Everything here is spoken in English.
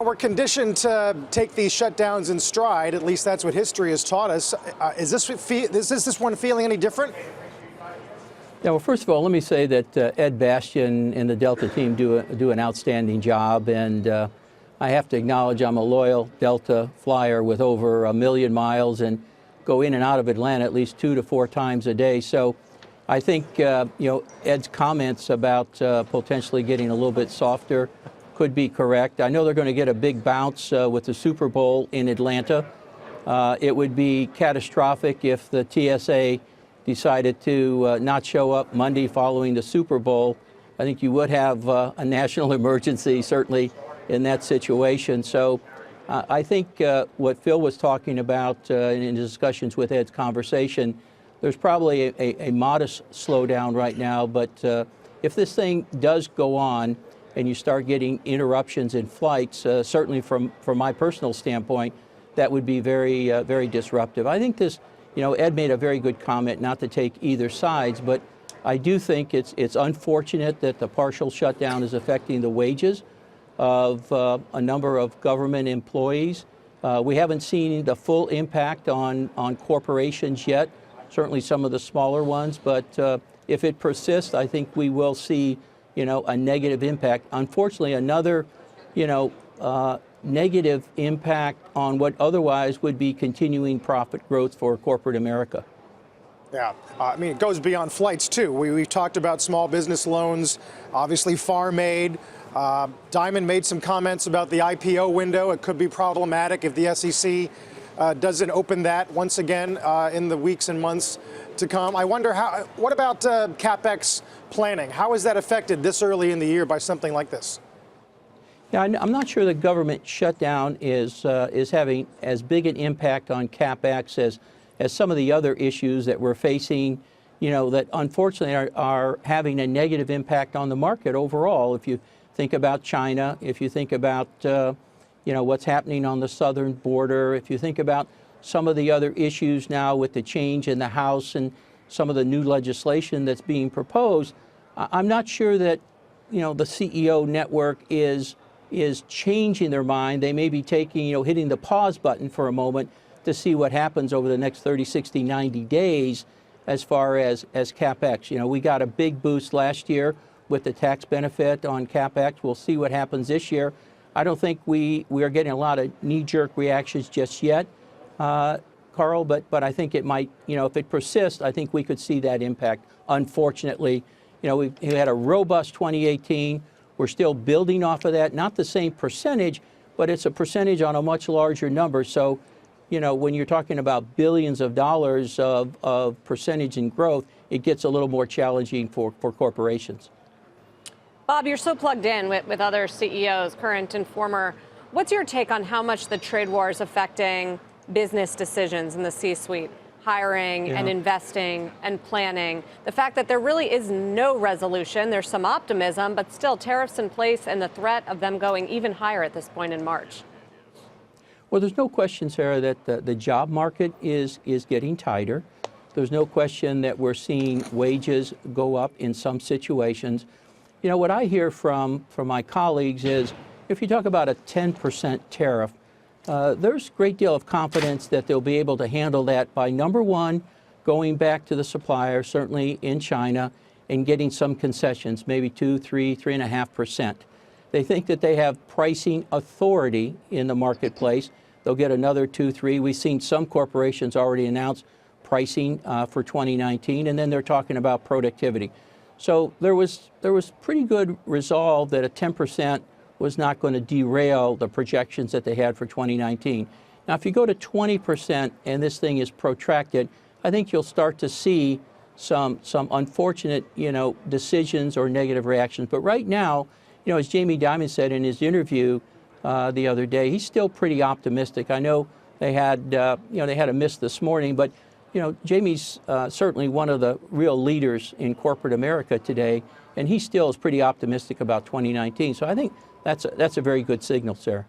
We're conditioned to take these shutdowns in stride. At least that's what history has taught us. Is this one feeling any different? Yeah, well, first of all, let me say that Ed Bastian and the Delta team do an outstanding job, and I have to acknowledge I'm a loyal Delta flyer with over 1 million miles and go in and out of Atlanta at least 2 to 4 times a day. So I think Ed's comments about potentially getting a little bit softer could be correct. I know they're going to get a big bounce with the Super Bowl in Atlanta. It would be catastrophic if the TSA decided to not show up Monday following the Super Bowl. I think you would have a national emergency, certainly, in that situation. So I think what Phil was talking about in his discussions with Ed's conversation, there's probably a modest slowdown right now. But if this thing does go on and you start getting interruptions in flights, certainly from my personal standpoint, that would be very, very disruptive. I think this, Ed made a very good comment, not to take either sides, but I do think it's unfortunate that the partial shutdown is affecting the wages of a number of government employees. We haven't seen the full impact on corporations yet, certainly some of the smaller ones, but if it persists, I think we will see a negative impact. Unfortunately, another, negative impact on what otherwise would be continuing profit growth for corporate America. Yeah, it goes beyond flights, too. We've talked about small business loans, obviously farm aid. Diamond made some comments about the IPO window. It could be problematic if the SEC doesn't open that once again in the weeks and months to come. I wonder what about CapEx planning? How is that affected this early in the year by something like this? Yeah, I'm not sure the government shutdown is having as big an impact on CapEx as some of the other issues that we're facing, that unfortunately are having a negative impact on the market overall. If you think about China, if you think about what's happening on the southern border, if you think about some of the other issues now with the change in the House and some of the new legislation that's being proposed, I'm not sure that the CEO network is changing their mind. They may be taking, hitting the pause button for a moment to see what happens over the next 30, 60, 90 days as far as CapEx. We got a big boost last year with the tax benefit on CapEx. We'll see what happens this year. I don't think we are getting a lot of knee-jerk reactions just yet, Carl, but I think it might, if it persists, I think we could see that impact. Unfortunately, we had a robust 2018. We're still building off of that, not the same percentage, but it's a percentage on a much larger number. So, when you're talking about billions of dollars of percentage in growth, it gets a little more challenging for corporations. Bob, you're so plugged in with other CEOs, current and former. What's your take on how much the trade war is affecting business decisions in the C-suite, hiring and investing and planning? The fact that there really is no resolution, there's some optimism, but still tariffs in place and the threat of them going even higher at this point in March. Well, there's no question, Sarah, that the job market is getting tighter. There's no question that we're seeing wages go up in some situations. What I hear from my colleagues is if you talk about a 10% tariff, there's a great deal of confidence that they'll be able to handle that by, number one, going back to the supplier, certainly in China, and getting some concessions, maybe 2, 3, 3.5%. They think that they have pricing authority in the marketplace. They'll get another 2, 3. We've seen some corporations already announce pricing for 2019, and then they're talking about productivity. So there was pretty good resolve that a 10% was not going to derail the projections that they had for 2019. Now, if you go to 20% and this thing is protracted, I think you'll start to see some unfortunate, decisions or negative reactions. But right now, as Jamie Dimon said in his interview the other day, he's still pretty optimistic. I know they had a miss this morning, but Jamie's certainly one of the real leaders in corporate America today, and he still is pretty optimistic about 2019. So I think that's a very good signal, Sarah.